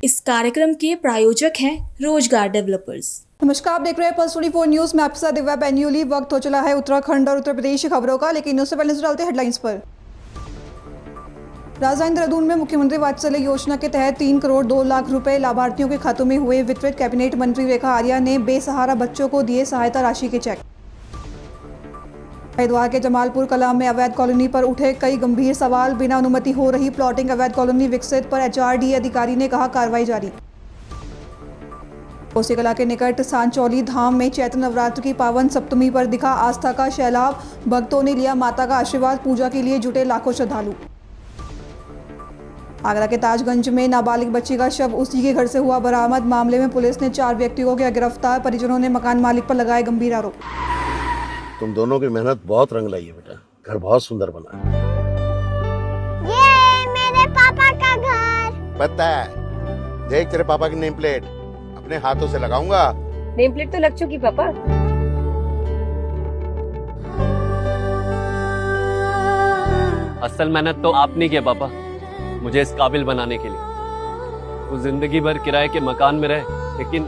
इस कार्यक्रम के प्रायोजक हैं रोजगार डेवलपर्स। नमस्कार, आप देख रहे हैं पल्स 24 न्यूज में आपके साथ दिव्या बेन्यूली। वक्त हो चला है उत्तराखंड और उत्तर प्रदेश की खबरों का, लेकिन उससे पहले नजर डालते हैं हेडलाइंस पर। राजधानी देहरादून में मुख्यमंत्री वात्सल्य योजना के तहत 3 करोड़ 2 लाख रुपए लाभार्थियों के खातों में हुए वितरित। कैबिनेट मंत्री रेखा आर्या ने बेसहारा बच्चों को दिए सहायता राशि के चेक। हरिद्वार के जमालपुर कलां में अवैध कॉलोनी पर उठे कई गंभीर सवाल। बिना अनुमति हो रही प्लॉटिंग अवैध कॉलोनी विकसित पर एचआरडीए अधिकारी ने कहा कार्रवाई जारी। कोसी कला के निकट सांचौली धाम में चैत्र नवरात्र की पावन सप्तमी पर दिखा आस्था का सैलाब। भक्तों ने लिया माता का आशीर्वाद। पूजा के लिए जुटे लाखों श्रद्धालु। आगरा के ताजगंज में नाबालिग बच्ची का शव उसी के घर से हुआ बरामद। मामले में पुलिस ने 4 व्यक्तियों को किया गिरफ्तार। परिजनों ने मकान मालिक पर लगाए गंभीर आरोप। तुम दोनों की मेहनत बहुत रंग लाई है बेटा, घर बहुत सुंदर बना है। ये मेरे पापा का घर। पता है, देख तेरे पापा की नेम प्लेट अपने हाथों से लगाऊंगा। नेम प्लेट तो लग चुकी पापा। असल मेहनत तो आपने किया पापा, मुझे इस काबिल बनाने के लिए। वो जिंदगी भर किराए के मकान में रहे, लेकिन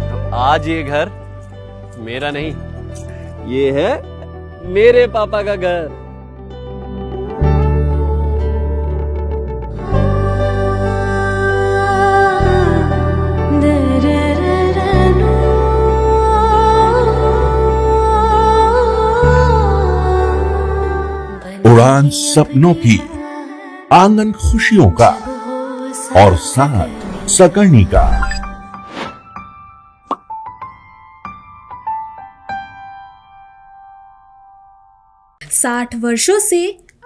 तो आज ये घर मेरा नहीं, ये है मेरे पापा का घर। उड़ान सपनों की, आंगन खुशियों का और साथ सकर्णी का। 60 वर्षों से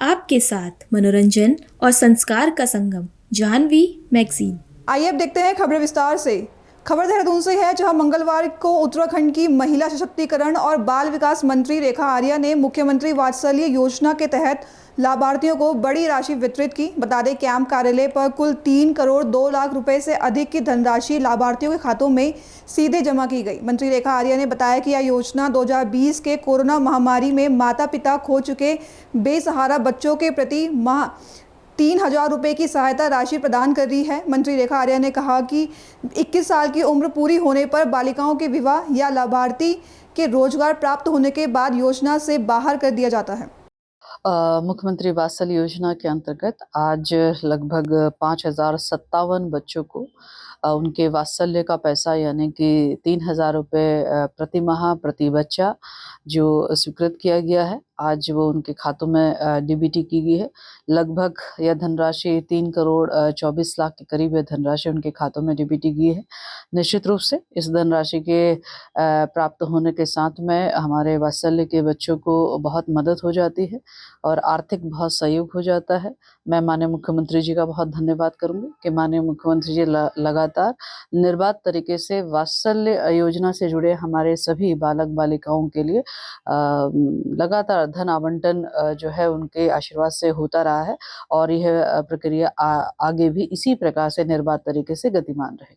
आपके साथ मनोरंजन और संस्कार का संगम, जाह्नवी मैगजीन। आइए अब देखते हैं खबरें विस्तार से। खबर देहरादून से है, जहां मंगलवार को उत्तराखंड की महिला सशक्तिकरण और बाल विकास मंत्री रेखा आर्या ने मुख्यमंत्री वात्सल्य योजना के तहत लाभार्थियों को बड़ी राशि वितरित की। बता दें, कैंप कार्यालय पर कुल 3 करोड़ 2 लाख रुपए से अधिक की धनराशि लाभार्थियों के खातों में सीधे जमा की गई। मंत्री रेखा आर्या ने बताया कि यह योजना 2020 के कोरोना महामारी में माता पिता खो चुके बेसहारा बच्चों के प्रति माह 3,000 रुपये की सहायता राशि प्रदान कर रही है। मंत्री रेखा आर्या ने कहा कि 21 साल की उम्र पूरी होने पर बालिकाओं के विवाह या लाभार्थी के रोजगार प्राप्त होने के बाद योजना से बाहर कर दिया जाता है। मुख्यमंत्री वात्सल्य योजना के अंतर्गत आज लगभग 5,057 बच्चों को उनके वात्सल्य का पैसा यानी कि 3,000 रुपये प्रति माह प्रति बच्चा जो स्वीकृत किया गया है, आज वो उनके खातों में डीबीटी की गई है। लगभग यह धनराशि 3 करोड़ 24 लाख के करीब यह धनराशि उनके खातों में डीबीटी की है। निश्चित रूप से इस धनराशि के प्राप्त होने के साथ में हमारे वात्सल्य के बच्चों को बहुत मदद हो जाती है और आर्थिक बहुत सहयोग हो जाता है। मैं माननीय मुख्यमंत्री जी का बहुत धन्यवाद करूंगी कि माननीय मुख्यमंत्री जी लगातार निर्बाध तरीके से वात्सल्य योजना से जुड़े हमारे सभी बालक बालिकाओं के लिए लगातार धन आवंटन जो है उनके आशीर्वाद से होता रहा है और यह प्रक्रिया आगे भी इसी प्रकार से निर्बाध तरीके से गतिमान रहे।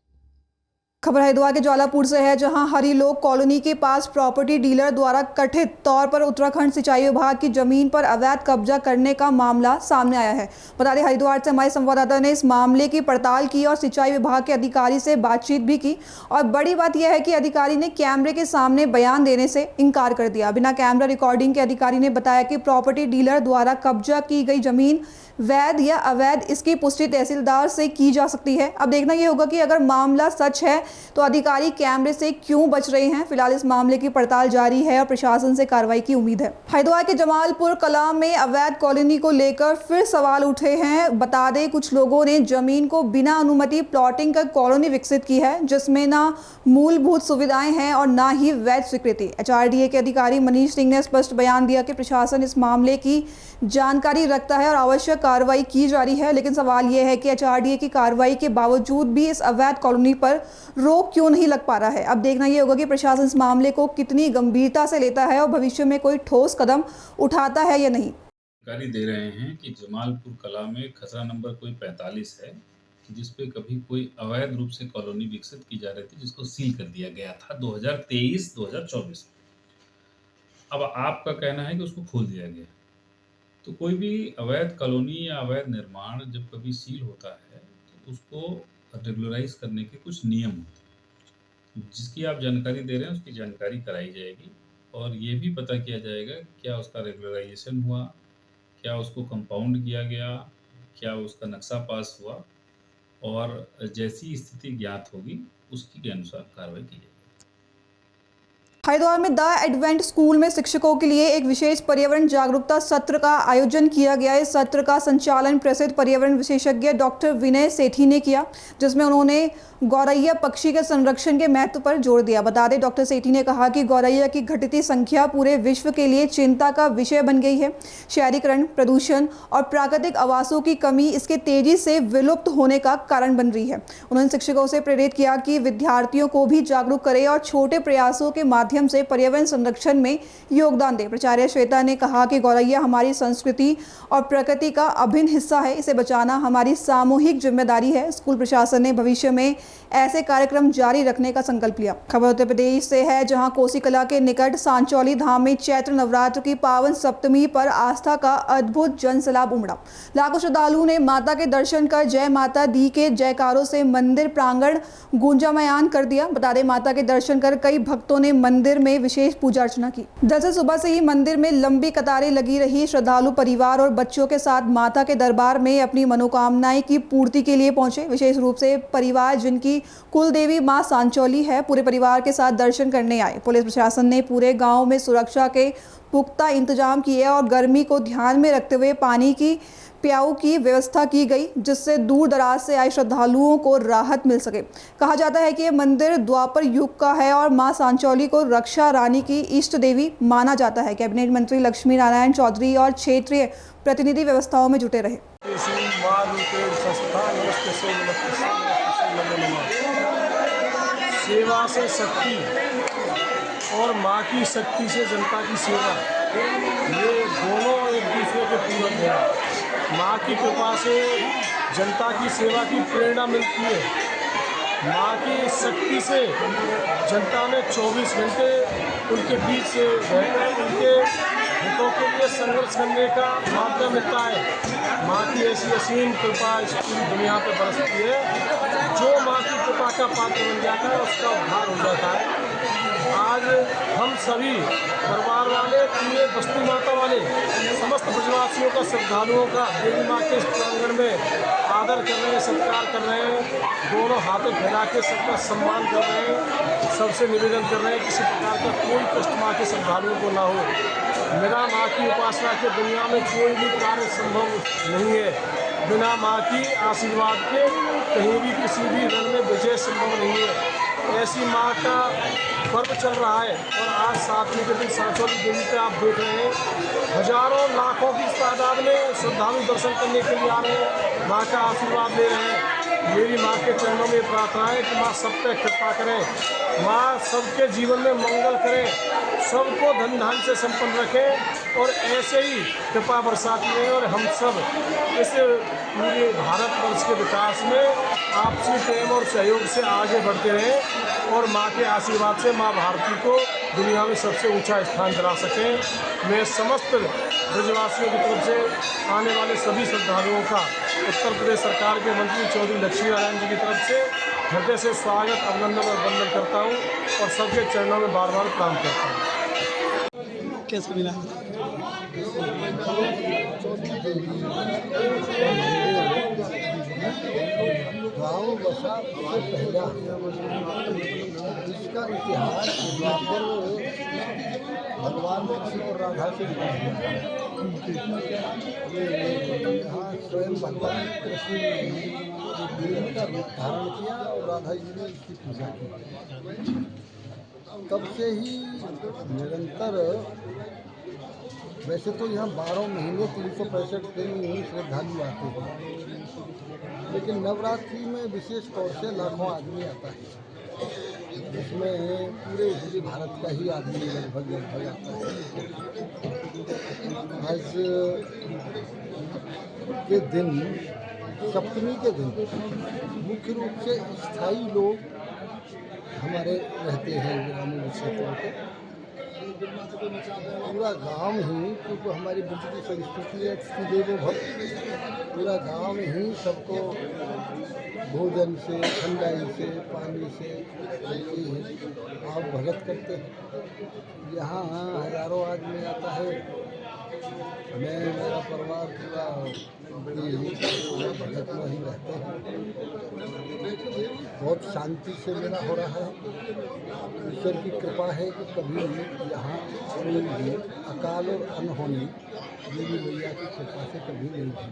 खबर हरिद्वार के ज्वालापुर से है, जहां हरिलोक कॉलोनी के पास प्रॉपर्टी डीलर द्वारा कथित तौर पर उत्तराखंड सिंचाई विभाग की जमीन पर अवैध कब्जा करने का मामला सामने आया है। बता दें, हरिद्वार से हमारे संवाददाता ने इस मामले की पड़ताल की और सिंचाई विभाग के अधिकारी से बातचीत भी की। और बड़ी बात यह है कि अधिकारी ने कैमरे के सामने बयान देने से इनकार कर दिया। बिना कैमरा रिकॉर्डिंग के अधिकारी ने बताया कि प्रॉपर्टी डीलर द्वारा कब्जा की गई जमीन वैध या अवैध, इसकी पुष्टि तहसीलदार से की जा सकती है। अब देखना यह होगा कि अगर मामला सच है तो अधिकारी कैमरे से क्यों बच रहे हैं। फिलहाल इस मामले की पड़ताल जारी है और प्रशासन से कार्रवाई की उम्मीद है। हरिद्वार के जमालपुर कलां में अवैध कॉलोनी को लेकर फिर सवाल उठे हैं। बता दें, कुछ लोगों ने जमीन को बिना अनुमति प्लॉटिंग कर कॉलोनी विकसित की है, जिसमें ना मूलभूत सुविधाएं हैं और ना ही वैध स्वीकृति। एचआरडीए के अधिकारी मनीष सिंह ने स्पष्ट बयान दिया कि प्रशासन इस मामले की जानकारी रखता है और आवश्यक कार्रवाई की जा रही है। लेकिन सवाल यह है कि एचआरडीए की कार्रवाई के बावजूद भी इस अवैध कॉलोनी पर रोक क्यों नहीं लग पा रहा है। अब देखना यह होगा कि प्रशासन इस मामले को कितनी गंभीरता से लेता है और भविष्य में कोई ठोस कदम उठाता है या नहीं। जानकारी दे रहे हैं कि जमालपुर कला में खसरा नंबर कोई 45 है, जिसपे कभी कोई अवैध रूप से कॉलोनी विकसित की जा रही थी, जिसको सील कर दिया गया था 2023-2024। अब आपका कहना है कि उसको खोल दिया गया। तो कोई भी अवैध कॉलोनी या अवैध निर्माण जब कभी सील होता है तो तो उसको रेगुलराइज करने के कुछ नियम होते हैं। जिसकी आप जानकारी दे रहे हैं उसकी जानकारी कराई जाएगी और ये भी पता किया जाएगा क्या उसका रेगुलराइजेशन हुआ, क्या उसको कंपाउंड किया गया, क्या उसका नक्शा पास हुआ, और जैसी स्थिति ज्ञात होगी उसकी के अनुसार कार्रवाई की जाएगी। हरिद्वार में द एडवेंट स्कूल में शिक्षकों के लिए एक विशेष पर्यावरण जागरूकता सत्र का आयोजन किया गया। इस सत्र का संचालन प्रसिद्ध पर्यावरण विशेषज्ञ डॉक्टर विनय सेठी ने किया, जिसमें उन्होंने गौरैया पक्षी के संरक्षण के महत्व पर जोर दिया। बता दें, डॉक्टर सेठी ने कहा कि गौरैया की घटती संख्या पूरे विश्व के लिए चिंता का विषय बन गई है। शहरीकरण, प्रदूषण और प्राकृतिक आवासों की कमी इसके तेजी से विलुप्त होने का कारण बन रही है। उन्होंने शिक्षकों से प्रेरित किया कि विद्यार्थियों को भी जागरूक करें और छोटे प्रयासों के माध्यम से पर्यावरण संरक्षण में योगदान दें। प्राचार्य श्वेता ने कहा कि गौरैया हमारी संस्कृति और प्रकृति का अभिन्न हिस्सा है, इसे बचाना हमारी सामूहिक जिम्मेदारी है। स्कूल प्रशासन ने भविष्य में ऐसे कार्यक्रम जारी रखने का संकल्प लिया। खबर उत्तर प्रदेश से है, जहां कोसी कला के निकट सांचौली धाम में चैत्र नवरात्र की पावन सप्तमी पर आस्था का अद्भुत जनसैलाब उमड़ा। लाखों श्रद्धालुओं ने माता के दर्शन कर जय माता दी के जयकारों से मंदिर प्रांगण गूंजामयान कर दिया। बता दें, माता के दर्शन कर कई भक्तों ने मंदिर में विशेष पूजा अर्चना की। दरअसल सुबह से ही मंदिर में लंबी कतारें लगी रही। श्रद्धालु परिवार और बच्चों के साथ माता के दरबार में अपनी मनोकामनाएं की पूर्ति के लिए पहुंचे। विशेष रूप से परिवार जिनकी कुल देवी मां सांचौली है, पूरे परिवार के साथ दर्शन करने आए। पुलिस प्रशासन ने पूरे गांव में सुरक्षा के पुख्ता इंतजाम किए और गर्मी को ध्यान में रखते हुए पानी की प्याऊ की व्यवस्था की गई, जिससे दूर दराज से आए श्रद्धालुओं को राहत मिल सके। कहा जाता है कि यह मंदिर द्वापर युग का है और मां सांचौली को रक्षा रानी की इष्ट देवी माना जाता है। कैबिनेट मंत्री लक्ष्मी नारायण चौधरी और क्षेत्रीय प्रतिनिधि व्यवस्थाओं में जुटे रहे। सेवा से शक्ति और माँ की शक्ति से जनता की सेवा, ये दोनों एक दूसरे के पूरक हैं। माँ की कृपा से जनता की सेवा की प्रेरणा मिलती है। माँ की शक्ति से जनता में 24 घंटे उनके बीच से रहकर उनके हितों के लिए संघर्ष करने का मौका मिलता है। माँ की ऐसी असीम कृपा इस पूरी दुनिया पर बरसती है। जो माँ की कृपा का पात्र बन जाता है उसका उद्धार हो जाता है। आज हम सभी परिवार वाले, पूरे बस्ती माता वाले, समस्त ब्रजवासियों का, श्रद्धालुओं का देवी माँ के प्रांगण में आदर कर रहे हैं, सत्कार कर रहे हैं, दोनों हाथों फैला के सबका सम्मान कर रहे हैं। सबसे निवेदन कर रहे हैं किसी प्रकार का कोई कष्ट माँ के श्रद्धालुओं को ना हो। मेरा माँ की उपासना के दुनिया में कोई भी कार्य संभव नहीं है। बिना माँ की आशीर्वाद के कहीं भी किसी भी रण में विजय संभव नहीं है। ऐसी माँ का पर्व चल रहा है और आज 7वीं के दिन सांचौली देवी का आप देख रहे हैं। हजारों लाखों की तादाद में श्रद्धालु दर्शन करने के लिए आ रहे हैं, माँ का आशीर्वाद ले रहे हैं। मेरी माँ के चरणों में प्रार्थना है कि माँ सब पे कृपा करें, माँ सबके जीवन में मंगल करें, सबको धन धान से संपन्न रखें और ऐसे ही कृपा बरसाती है। और हम सब इस पूरे भारतवर्ष के विकास में आपसी प्रेम और सहयोग से आगे बढ़ते रहें और माँ के आशीर्वाद से माँ भारती को दुनिया में सबसे ऊंचा स्थान दिला सकें। मैं समस्त ब्रजवासियों की तरफ से आने वाले सभी श्रद्धालुओं का उत्तर प्रदेश सरकार के मंत्री चौधरी लक्ष्मी नारायण जी की तरफ से हृदय से स्वागत, अभिनंदन और वंदन करता हूँ और सबके चरणों में बार बार प्रणाम करता हूँ। कैसे मिला? गाँव बसा से पहला इसका इतिहास द्वापर भगवान कृष्ण और राधा से यहाँ स्वयं भगवान कृष्ण ने का रूप धारण किया और राधा जी ने इसकी पूजा की। तब से ही निरंतर, वैसे तो यहाँ 12 महीने 365 दिन श्रद्धालु आते हैं, लेकिन नवरात्रि में विशेष तौर से लाखों आदमी आता है, जिसमें पूरे भारत का ही आदमी लगभग आता है। आज के दिन, सप्तमी के दिन, मुख्य रूप से स्थायी लोग हमारे रहते हैं ग्रामीण क्षेत्रों के, पूरा गांव ही, क्योंकि हमारी बुद्ध की संस्कृति है देवो भव, पूरा गांव ही सबको भोजन से, ठंडाई से, पानी से आप भगत करते हैं। यहाँ हजारों आदमी आता है, मैं मेरा परिवार पूरा भगत में ही रहते हैं। बहुत शांति से मेला हो रहा है। ईश्वर की कृपा है कि कभी यहाँ कोई भी अकाल और अनहोनी देवी मैया की कृपा से कभी नहीं हुई।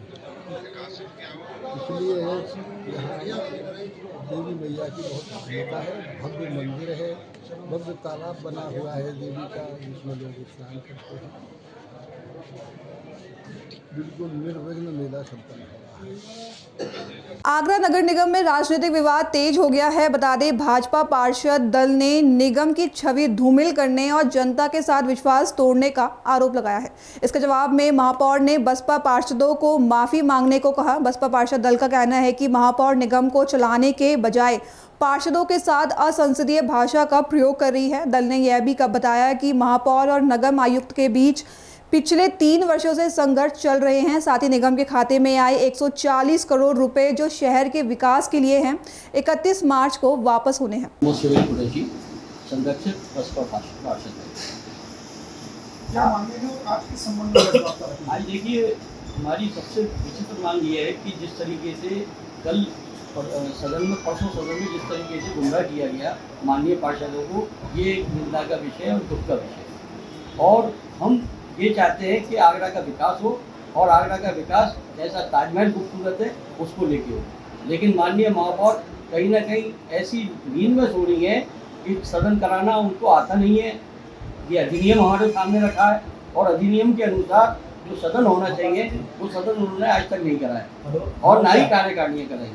इसलिए यहाँ देवी मैया की बहुत मान्यता है। भव्य मंदिर है, भव्य तालाब बना हुआ है देवी का, जिसमें लोग स्नान करते हैं। बिल्कुल निर्विघ्न मेला संपन्न हो रहा है। आगरा नगर निगम में राजनीतिक विवाद तेज हो गया है। बता दें, भाजपा पार्षद दल ने निगम की छवि धूमिल करने और जनता के साथ विश्वास तोड़ने का आरोप लगाया है। इसके जवाब में महापौर ने बसपा पार्षदों को माफी मांगने को कहा। बसपा पार्षद दल का कहना है कि महापौर निगम को चलाने के बजाय पार्षदों के साथ असंसदीय भाषा का प्रयोग कर रही है। दल ने यह भी बताया कि महापौर और नगर आयुक्त के बीच पिछले 3 वर्षों से संघर्ष चल रहे हैं। साथ ही निगम के खाते में आए 140 करोड़ रुपए जो शहर के विकास के लिए हैं, 31 मार्च को वापस होने हैं। आज देखिए, हमारी सबसे विचित्र मांग ये है कि जिस तरीके से कल सदन में जिस तरीके से गुमराह किया गया माननीय पार्षदों को, ये एक निंदा का विषय और दुख का विषय। और हम ये चाहते हैं कि आगरा का विकास हो, और आगरा का विकास जैसा ताजमहल खूबसूरत है उसको लेके हो। लेकिन माननीय महापौर कहीं ना कहीं ऐसी नींद में सो रही है कि सदन कराना उनको आता नहीं है। ये अधिनियम हमारे सामने रखा है, और अधिनियम के अनुसार जो सदन होना चाहिए वो सदन उन्होंने आज तक नहीं कराया, और ना ही कार्यकारिणियाँ कराई।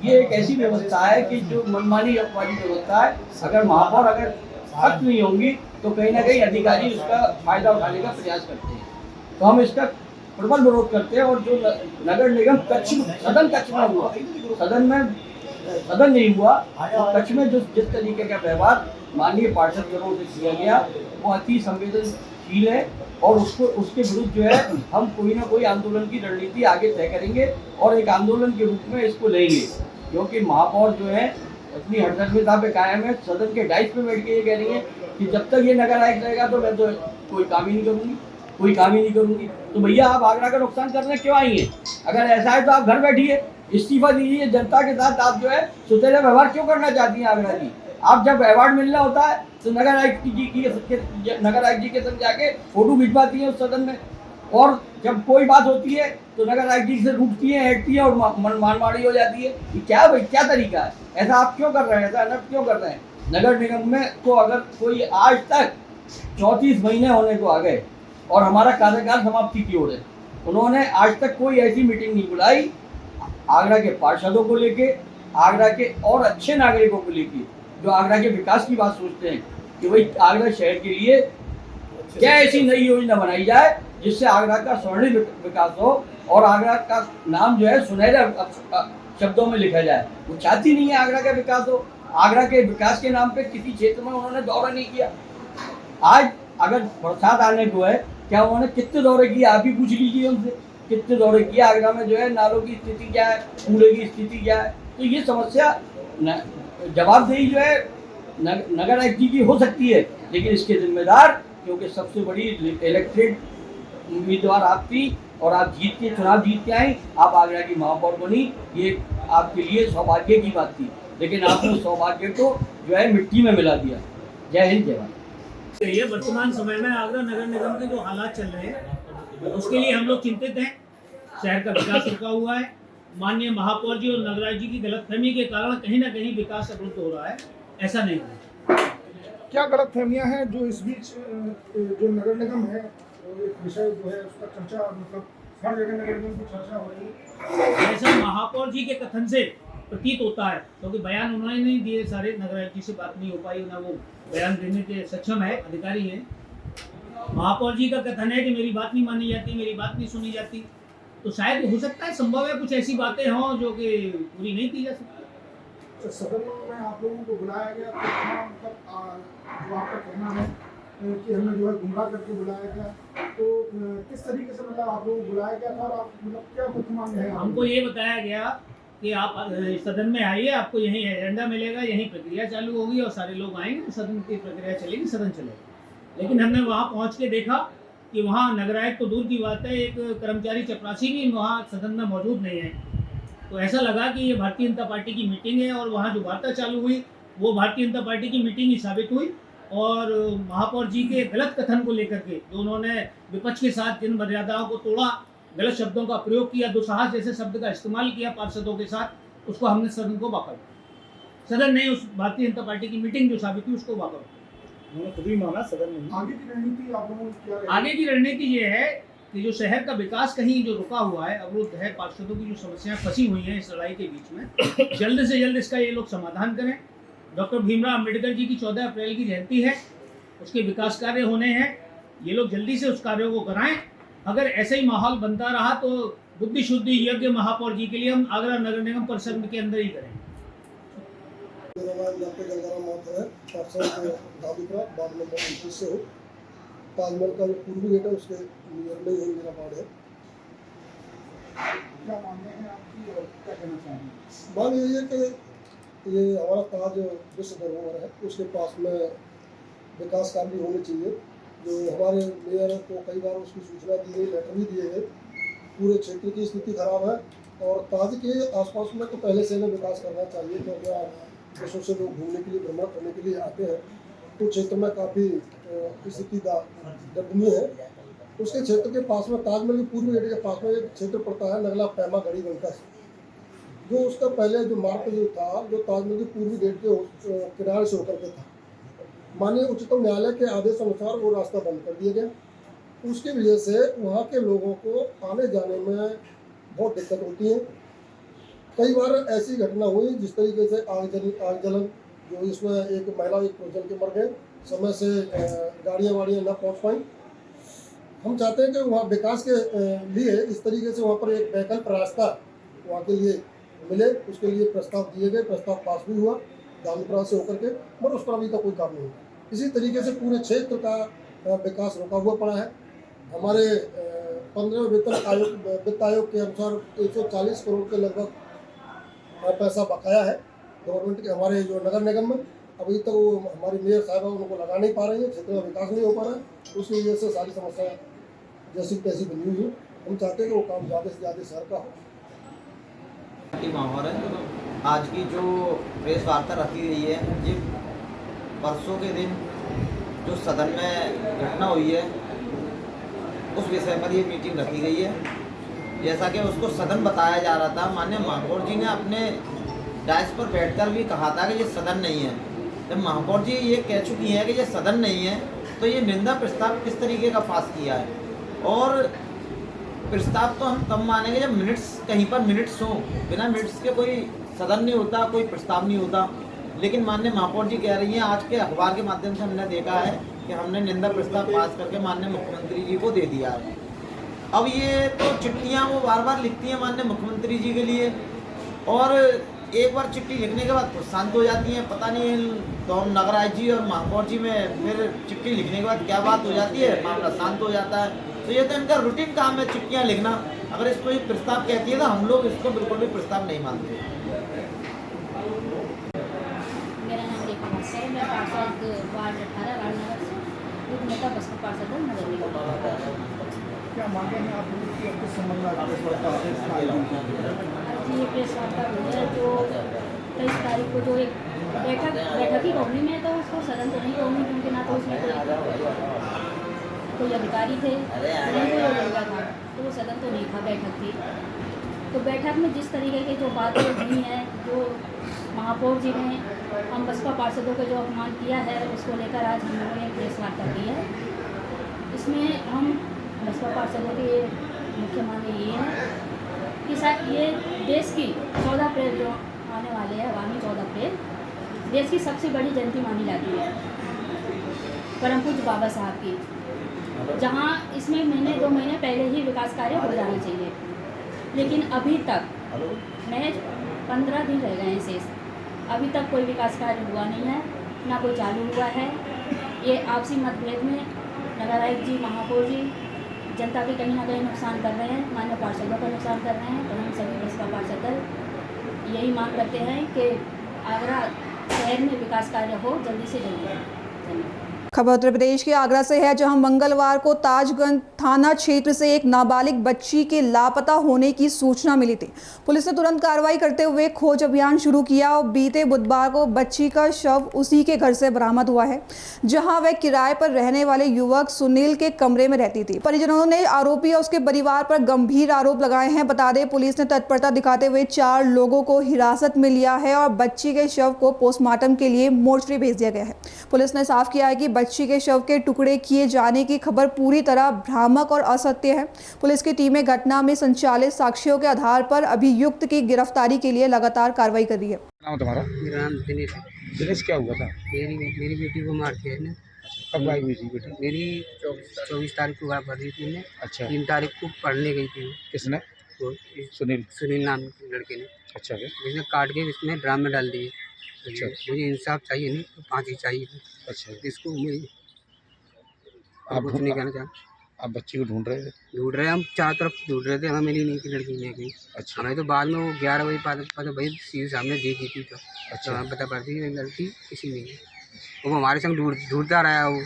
ये एक ऐसी व्यवस्था है कि जो मनमानी वाली व्यवस्था है। अगर महापौर अगर सख्त नहीं होंगी तो कहीं ना कहीं अधिकारी उसका फायदा उठाने का प्रयास करते हैं। तो हम इसका प्रबल विरोध करते हैं। और जो नगर निगम सदन कक्ष में हुआ, सदन नहीं हुआ, तो कक्ष में जो जिस तरीके का व्यवहार माननीय पार्षद जनों से किया गया वो अति संवेदनशील है। और उसके विरुद्ध जो है हम कोई ना कोई आंदोलन की रणनीति आगे तय करेंगे, और एक आंदोलन के रूप में इसको लेंगे। क्योंकि महापौर जो है अपनी हठधर्मिता पे कायम है। सदन के डाइस पे बैठ के ये कह रही है कि जब तक ये नगर आयुक्त रहेगा तो मैं तो कोई काम ही नहीं करूँगी। तो भैया, आप आगरा का नुकसान करने क्यों आई हैं? अगर ऐसा है तो आप घर बैठिए, इस्तीफा दीजिए। जनता के साथ आप जो है सुतेला व्यवहार क्यों करना चाहती हैं आगरा जी? आप जब अवार्ड मिलना होता है तो नगर आयुक्त जी के संग जाके फोटो भिजवाती हैं उस सदन में, और जब कोई बात होती है तो नगर आयुक्त जी से रूठती हैं, हटती हैं और मारमाड़ी हो जाती है। ये क्या तरीका है? ऐसा आप क्यों कर रहे हैं? ऐसा अनर्थ क्यों कर रहे हैं? नगर निगम में तो अगर कोई आज तक 34 महीने होने को आ गए और हमारा कार्यकाल समाप्ति की ओर है, उन्होंने आज तक कोई ऐसी मीटिंग नहीं बुलाई आगरा के पार्षदों को लेके, आगरा के और अच्छे नागरिकों को लेके जो आगरा के विकास की बात सोचते हैं कि भाई आगरा शहर के लिए क्या ऐसी नई योजना बनाई जाए जिससे आगरा का स्वर्णिम विकास हो और आगरा का नाम जो है सुनहरे शब्दों में लिखा जाए। वो चाहती नहीं है आगरा का विकास हो। आगरा के विकास के नाम पे किसी क्षेत्र में उन्होंने दौरा नहीं किया। आज अगर बरसात आने को है, क्या उन्होंने कितने दौरे किए? आप ही पूछ लीजिए उनसे, कितने दौरे किए? आगरा में जो है नालों की स्थिति क्या है, कूड़े की स्थिति क्या है? तो ये समस्या जवाबदेही जो है नगर आयुक्त जी की हो सकती है, लेकिन इसके जिम्मेदार, क्योंकि सबसे बड़ी इलेक्टेड उम्मीदवार आप थी और आप चुनाव जीत के आई, आप आगरा की महापौर बनी, ये आपके लिए सौभाग्य की बात थी। लेकिन आपने उस सौभाग्य को जो है मिट्टी में मिला दिया। जय हिंद, जय भारत। ये वर्तमान समय में आगरा नगर निगम के जो हालात चल रहे हैं उसके लिए हम लोग चिंतित हैं। शहर का विकास रुका हुआ है। माननीय महापौर जी और नगराज जी की गलतफहमी के कारण कहीं ना कहीं विकास अवरुद्ध हो रहा है। ऐसा नहीं है। क्या गलतफहमियां हैं जो इस बीच जो नगर निगम है, एक विषय जो है उसका चर्चा, मतलब हर जगह नगर निगम की चर्चा हो रही है? ऐसा महापौर जी के कथन से प्रतीत होता है, क्योंकि बयान उन्होंने नहीं दिए, सारे नगराज जी से बात नहीं हो पाई, ना वो बयान देने के सक्षम है, अधिकारी हैं। महापौर जी का कथन है कि मेरी बात नहीं मानी जाती, मेरी बात नहीं सुनी जाती। तो शायद हो सकता है, संभव है कुछ ऐसी बातें हों जो कि पूरी नहीं की जा सकती। तो सदन में आप लोगों को बुलाया गया तो मतलब जो आपका कहना है कि हमें जो है गुमराह करके बुलाया गया, तो किस तरीके से मतलब आप लोगों को बुलाया गया था और आप मतलब क्या मुख्य मांग है? हमको ये बताया गया कि आप सदन में आइए, आपको यहीं एजेंडा मिलेगा, यहीं प्रक्रिया चालू होगी और सारे लोग आएंगे, सदन की प्रक्रिया चलेगी, सदन चलेगा। लेकिन हमने वहाँ पहुँच के देखा कि वहाँ नगर आयुक्त तो दूर की बात है, एक कर्मचारी चपरासी भी वहाँ सदन में मौजूद नहीं है। तो ऐसा लगा कि ये भारतीय जनता पार्टी की मीटिंग है और वहाँ जो वार्ता चालू हुई वो भारतीय जनता पार्टी की मीटिंग ही साबित हुई। और महापौर जी के गलत कथन को लेकर के जो उन्होंने विपक्ष के साथ जिन मर्यादाओं को तोड़ा, गलत शब्दों का प्रयोग किया, दुस्साहस जैसे शब्द का इस्तेमाल किया पार्षदों के साथ, उसको हमने सदन को वाकफ, सदन नहीं, उस भारतीय जनता पार्टी की मीटिंग जो साबित हुई उसको वाकफ उन्होंने खुद ही माना, सदन नहीं। आगे की रणनीति आप लोगों की क्या है? आगे की रणनीति ये है कि जो शहर का विकास कहीं जो रुका हुआ है, अवरुद्ध है, पार्षदों की जो समस्याएं फंसी हुई हैं इस लड़ाई के बीच में, जल्द से जल्द इसका ये लोग समाधान करें। डॉक्टर भीमराव अम्बेडकर जी की 14 अप्रैल की जयंती है, उसके विकास कार्य होने हैं, ये लोग जल्दी से उस कार्यों को कराएं। अगर ऐसे ही माहौल बनता रहा तो बुद्धि शुद्धि यज्ञ महापौर जी के लिए हम आगरा नगर निगम परिषद के अंदर ही करेंगे। मेरा नाम डॉक्टर गंगाराम महतो है, पार्षद दादूपुरा वार्ड नंबर 29 से हो। ताजमहल का जो पूर्वी गेट है उसके नियर में ही मेरा वार्ड है। क्या मांगे हैं आपकी और क्या कहना चाहेंगे? मांग यही है कि ये हमारा ताज विश्व धरोहर है, उसके पास में विकास कार्य होने चाहिए। जो हमारे मेयर को कई बार उसकी सूचना दी गई, लेटर भी दिए गए। पूरे क्षेत्र की स्थिति खराब है और ताज के आसपास में तो पहले से विकास करना चाहिए, क्योंकि देशों से लोग घूमने के लिए, भ्रमण करने के लिए आते हैं। तो क्षेत्र में काफ़ी स्थिति दयनीय है। उसके क्षेत्र के पास में ताजमहल की पूर्वी गेट के पास में एक क्षेत्र पड़ता है नगला पैमा गढ़ी गंका, जो उसका पहले जो मार्ग जो था, जो ताजमहल की पूर्वी गेट के किनारे से होकर के था। माननीय उच्चतम न्यायालय के आदेश अनुसार वो रास्ता बंद कर दिया गया। उसकी वजह से वहाँ के लोगों को आने जाने में बहुत दिक्कत होती है। कई बार ऐसी घटना हुई जिस तरीके से आग जलन, जो इसमें एक महिला एक जल के मर गए, समय से गाड़ियाँ वाड़ियाँ न पहुँच पाई। हम चाहते हैं कि वहाँ विकास के लिए इस तरीके से वहाँ पर एक वैकल्पिक रास्ता वहाँ के लिए मिले, उसके लिए प्रस्ताव दिए गए, प्रस्ताव पास भी हुआ दादूपुरा से होकर के, मगर उस पर अभी तक कोई काम नहीं हुआ। इसी तरीके से पूरे क्षेत्र का विकास रुका हुआ पड़ा है। हमारे 15वें वित्त आयोग के अनुसार 140 करोड़ के लगभग पैसा बकाया है गवर्नमेंट के, हमारे जो नगर निगम में। अभी तक वो हमारी मेयर साहबा उनको लगा नहीं पा रही है, क्षेत्र में विकास नहीं हो पा रहा है। उसकी वजह से सारी समस्या जैसी तैसी बनी हुई है। हम चाहते हैं कि वो काम ज़्यादा से ज़्यादा शहर का हो। माहौल है। आज की जो प्रेस वार्ता रखी गई है, ये परसों के दिन जो सदन में घटना हुई है उस विषय पर ये मीटिंग रखी गई है। जैसा कि उसको सदन बताया जा रहा था, माननीय महापौर जी ने अपने डायस पर बैठकर भी कहा था कि ये सदन नहीं है। जब महापौर जी ये कह चुकी हैं कि ये सदन नहीं है, तो ये निंदा प्रस्ताव किस तरीके का पास किया है? और प्रस्ताव तो हम तब मानेंगे जब मिनट्स, कहीं पर मिनट्स हों। बिना मिनट्स के कोई सदन नहीं होता, कोई प्रस्ताव नहीं होता। लेकिन माननीय महापौर जी कह रही हैं, आज के अखबार के माध्यम से हमने देखा है कि हमने निंदा प्रस्ताव पास करके माननीय मुख्यमंत्री जी को दे दिया है। अब ये तो चिट्ठियाँ वो बार बार लिखती हैं माननीय मुख्यमंत्री जी के लिए, और एक बार चिट्ठी लिखने के बाद शांत हो जाती हैं। पता नहीं तो नगर आयुक्त जी और महापौर जी में फिर चिट्ठी लिखने के बाद क्या बात हो जाती है, मामला शांत हो जाता है। तो ये तो इनका रूटीन काम है चिट्ठियाँ लिखना। अगर इसको ये प्रस्ताव कहती है तो हम लोग इसको बिल्कुल भी प्रस्ताव नहीं मानते। मेरा नाम रेखा भास्कर है, मैं पार्षद वार्ड 18 राजनगर से, एक नेता बसपा पार्षद है नगर निगम। क्या मांगे हैं आप लोगों की किस संबंध में प्रेस वार्ता ये प्रेस वार्ता हुई है जो 23 तारीख को जो एक बैठक ही होनी में, तो उसको सदन तो नहीं होनी, क्योंकि ना तो उसमें कोई अधिकारी थे, नहीं कोई एजेंडा था, तो वो सदन तो नहीं था, बैठक थी। तो बैठक में जिस तरीके की जो बातें हुई हैं, जो महापौर जी ने हम बसपा पार्षदों को जो अपमान किया है, उसको लेकर आज हम लोगों ने प्रेस वार्ता की है। इसमें हम बसपा पार्षदों की मुख्य मांग ये है कि शायद ये देश की 14 अप्रैल जो आने वाले हैं, आगामी 14 अप्रैल देश की सबसे बड़ी जयंती मानी जाती है, परम पूज्य बाबा साहब की, जहाँ इसमें महीने 2 महीने पहले ही विकास कार्य हो जाना चाहिए। लेकिन अभी तक महज 15 दिन रह गए हैं शेष, अभी तक कोई विकास कार्य हुआ नहीं है, ना कोई चालू हुआ है। ये आपसी मतभेद में नगर आयुक्त जी, महापौर जी जनता के कहीं ना कहीं नुकसान कर रहे हैं, माननीय पार्षदों का नुकसान कर रहे हैं। तो हम सभी बसपा पार्षद दल यही मांग करते हैं कि आगरा शहर में विकास कार्य हो जल्दी से जल्दी। धन्यवाद। खबर उत्तर प्रदेश के आगरा से है, जहां मंगलवार को ताजगंज थाना क्षेत्र से एक नाबालिग बच्ची के लापता होने की सूचना मिली थी। पुलिस ने तुरंत कार्रवाई करते हुए खोज अभियान शुरू किया और बीते बुधवार को बच्ची का शव उसी के घर से बरामद हुआ है, जहां वह किराए पर रहने वाले युवक सुनील के कमरे में रहती थी। परिजनों ने आरोपी और उसके परिवार पर गंभीर आरोप लगाए हैं। बता दें, पुलिस ने तत्परता दिखाते हुए 4 लोगों को हिरासत में लिया है और बच्ची के शव को पोस्टमार्टम के लिए मोर्चरी भेज दिया गया है। पुलिस ने साफ किया है कि बच्ची के शव के टुकड़े किए जाने की खबर पूरी तरह भ्रामक और असत्य है। पुलिस की टीमें घटना में संचालित साक्ष्यों के आधार पर अभियुक्त की गिरफ्तारी के लिए लगातार कार्रवाई कर रही है। नाम तुम्हारा? मेरा नाम दिनेश है। दिनेश, क्या हुआ था? मेरी बेटी को मार दिया है। कब आई हुई थी बेटी? मेरी 24 तारीख को घर दी थी। अच्छा। 3 तारीख को पढ़ने गई थी। किसने? सुनील नाम के लड़के ने। अच्छा। जिसने काट के इसमें ड्राम में डाल दिए। अच्छा। मुझे इंसाफ चाहिए, नहीं तो फांसी चाहिए। अच्छा। इसको मुझे आप कुछ नहीं कहना चाहता। आप बच्ची को ढूंढ रहे थे? ढूंढ रहे हैं हम, चारों तरफ ढूंढ रहे थे। हमें मिली नहीं थी लड़की नहीं गई। अच्छा। हमें तो बाद में वो 11 बजे पता भाई सीधे सामने देखी थी। तो अच्छा। हमें पता पड़ती है लड़की किसी नहीं है। वो हमारे संग ढूंढता रहा वो,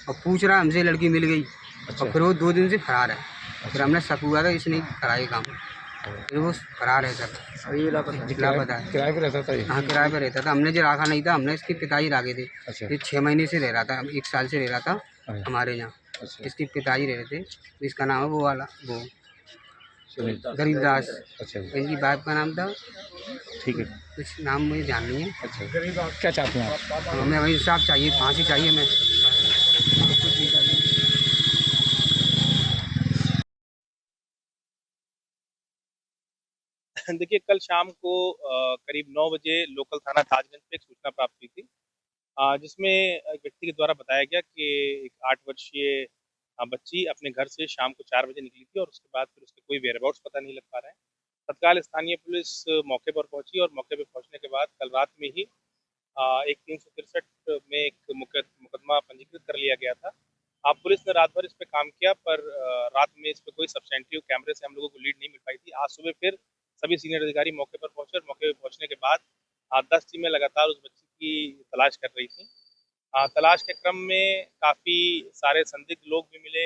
और पूछ रहा हमसे लड़की मिल गई। अच्छा। और फिर वो 2 दिन से फरार है। फिर हमने शक हुआ था इसने कराया काम, फिर वो फरार है सर। लापता है। किराए पे रहता था? हाँ, किराए पे रहता था। हमने जो रखा नहीं था, हमने इसके पिताजी राखे थे। अच्छा। ये 6 महीने से रह रहा था, 1 साल से रह रहा था हमारे यहाँ। अच्छा। इसके पिताजी रह रहे थे, इसका नाम है वो वाला वो गरीबदास। अच्छा। इनकी बाप का नाम था, ठीक है, कुछ नाम मुझे ध्यान नहीं है। अच्छा। गरीबदास, क्या चाहते हैं आप? हमें वही इंसाफ चाहिए, फांसी चाहिए हमें। कुछ नहीं चाहिए। देखिए, कल शाम को करीब 9 बजे लोकल थाना ताजगंज पे एक सूचना प्राप्त हुई थी, जिसमें एक व्यक्ति के द्वारा बताया गया कि एक 8 वर्षीय बच्ची अपने घर से शाम को 4 बजे निकली थी और उसके बाद फिर उसके कोई वेयरअबाउट्स पता नहीं लग पा रहे हैं। तत्काल स्थानीय पुलिस मौके पर पहुंची और मौके पर पहुंचने के बाद कल रात में ही एक 363 में एक मुकदमा पंजीकृत कर लिया गया था। पुलिस ने रात भर इस पर काम किया, पर रात में इस पर कोई सब्सटेंटिव कैमरे से हम लोगों को लीड नहीं मिल पाई थी। आज सुबह फिर सभी सीनियर अधिकारी मौके पर पहुंचे और मौके पर पहुंचने के बाद 10 टीमें लगातार उस बच्ची की तलाश कर रही थी। तलाश के क्रम में काफ़ी सारे संदिग्ध लोग भी मिले,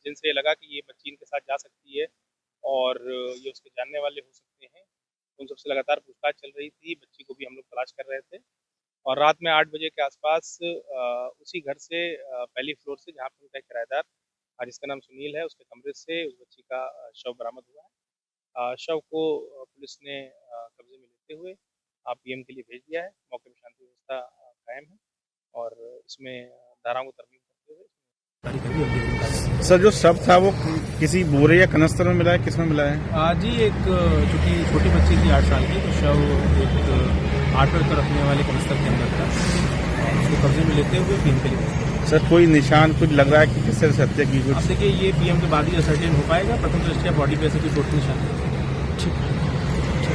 जिनसे लगा कि ये बच्ची इनके साथ जा सकती है और ये उसके जानने वाले हो सकते हैं। उन सबसे लगातार पूछताछ चल रही थी। बच्ची को भी हम लोग तलाश कर रहे थे और रात में 8 बजे के आसपास उसी घर से पहली फ्लोर से, जहाँ पर उनका किराएदार जिसका नाम सुनील है, उसके कमरे से उस बच्ची का शव बरामद हुआ है। शव को पुलिस ने कब्जे में लेते हुए पीएम के लिए भेज दिया है। मौके पर शांति व्यवस्था कायम है और इसमें धाराओं को तरमीम करते हुए। सर, जो शव था वो किसी बोरे या कनस्तर में मिला है, किस में मिला है? जी, एक चूँकि छोटी बच्ची थी 8 साल की, तो शव एक 8 पर रखने वाले कनस्तर के अंदर था। उसको कब्जे में लेते हुए पीएम के लिए। सर, कोई निशान कुछ लग रहा है कि किस तरह से हत्या की गई? अब देखिए, ये पीएम के बाद ही असर्टेन हो पाएगा। प्रथम दृष्टया बॉडी पे ऐसे कोई चोट निशान नहीं।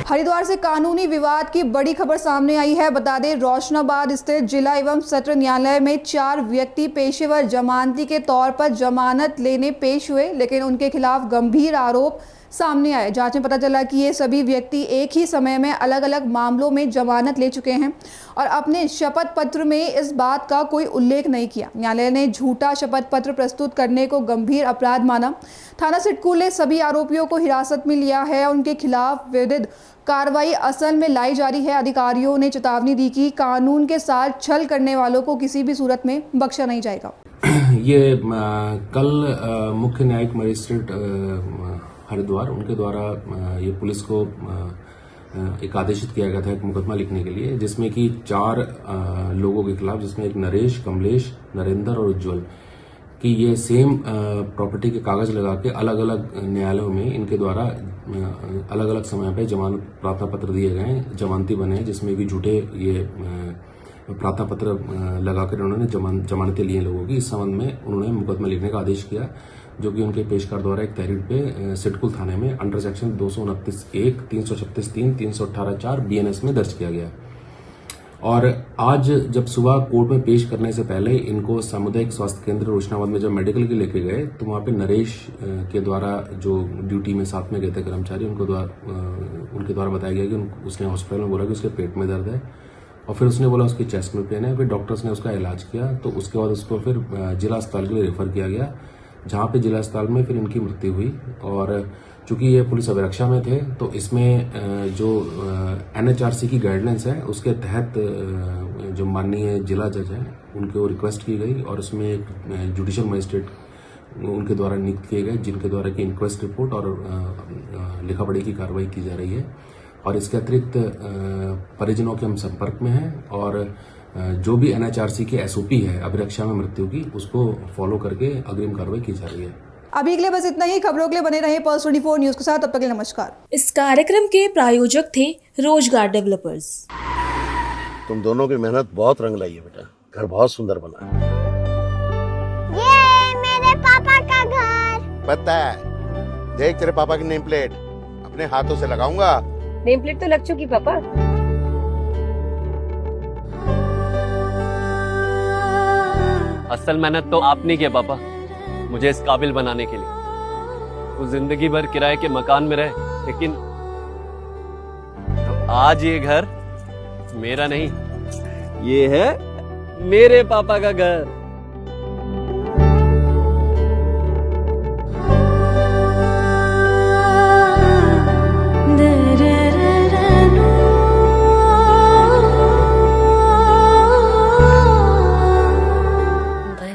हरिद्वार से कानूनी विवाद की बड़ी खबर सामने आई है। बता दें, रोशनाबाद स्थित जिला एवं सत्र न्यायालय में 4 व्यक्ति पेशेवर जमानती के तौर पर जमानत लेने पेश हुए, लेकिन उनके खिलाफ गंभीर आरोप सामने आए। जांच में पता चला कि ये सभी व्यक्ति एक ही समय में अलग अलग मामलों में जमानत ले चुके हैं और अपने शपथ पत्र में इस बात का कोई उल्लेख नहीं किया। न्यायालय ने झूठा शपथ पत्र प्रस्तुत करने को गंभीर अपराध माना। थाना सिडकुल ने सभी आरोपियों को हिरासत में लिया है और उनके खिलाफ विधिक कार्रवाई असल में लाई जा रही है। अधिकारियों ने चेतावनी दी कि कानून के साथ छल करने वालों को किसी भी सूरत में बख्शा नहीं जाएगा। ये कल मुख्य न्यायिक मजिस्ट्रेट हरिद्वार, उनके द्वारा ये पुलिस को एक आदेशित किया गया था एक मुकदमा लिखने के लिए, जिसमें कि 4 लोगों के खिलाफ, जिसमें एक नरेश, कमलेश, नरेंद्र और उज्जवल कि ये सेम प्रॉपर्टी के कागज लगा के अलग अलग न्यायालयों में इनके द्वारा अलग अलग समय पे जमानत प्रार्थना पत्र दिए गए, जमानती बने, जिसमें कि झूठे ये प्रार्थना पत्र लगाकर उन्होंने जमानतें लिए लोगों की। इस संबंध में उन्होंने मुकदमा लिखने का आदेश किया, जो कि उनके पेशकार द्वारा एक तहरीर पे सिडकुल थाने में अंडर सेक्शन 229(1), 336(3), 318(4) BNS में दर्ज किया गया। और आज जब सुबह कोर्ट में पेश करने से पहले इनको सामुदायिक स्वास्थ्य केंद्र रोशनाबाद में जब मेडिकल के लेके गए तो वहाँ पे नरेश के द्वारा जो ड्यूटी में साथ में गए थे कर्मचारी उनके द्वारा बताया गया कि उसने हॉस्पिटल में बोला कि उसके पेट में दर्द है और फिर उसने बोला उसके चेस्ट में पेन है। फिर डॉक्टर्स ने उसका इलाज किया तो उसके बाद उसको फिर जिला अस्पताल के लिए रेफर किया गया, जहाँ पे जिला अस्पताल में फिर इनकी मृत्यु हुई। और चूंकि ये पुलिस अभिरक्षा में थे तो इसमें जो NHRC की गाइडलाइंस है उसके तहत जो माननीय जिला जज हैं उनको रिक्वेस्ट की गई और उसमें एक जुडिशियल मजिस्ट्रेट उनके द्वारा नियुक्त किए गए जिनके द्वारा की इंक्वेस्ट रिपोर्ट और लिखा पढ़ी की कार्रवाई की जा रही है। और इसके अतिरिक्त परिजनों के हम संपर्क में हैं और जो भी NHRC की SOP है अभिरक्षा में मृत्यु की उसको फॉलो करके अग्रिम कार्रवाई की जा रही है। अभी के लिए बस इतना ही। खबरों के लिए बने रहे पल्स 24 न्यूज के साथ। तब तक के लिए नमस्कार। इस कार्यक्रम के प्रायोजक थे रोजगार डेवलपर्स। तुम दोनों की मेहनत बहुत रंग लाई है बेटा, घर बहुत सुंदर बना है। ये मेरे पापा का घर। पता है, देख तेरे पापा की नेम प्लेट अपने हाथों से लगाऊंगा। नेम प्लेट तो लग चुकी पापा। असल मेहनत तो आपने की है पापा, मुझे इस काबिल बनाने के लिए। वो जिंदगी भर किराए के मकान में रहे, लेकिन आज ये घर मेरा नहीं, ये है मेरे पापा का घर।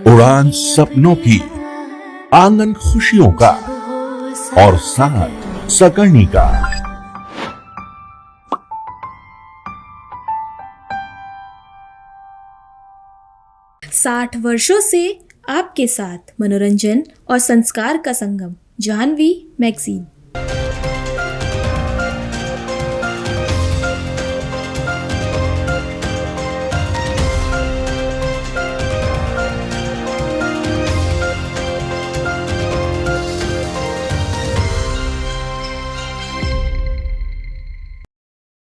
उड़ान सपनों की, आंगन खुशियों का और साथ सकर्णी का। 60 वर्षों से आपके साथ मनोरंजन और संस्कार का संगम, जाह्नवी मैगजीन।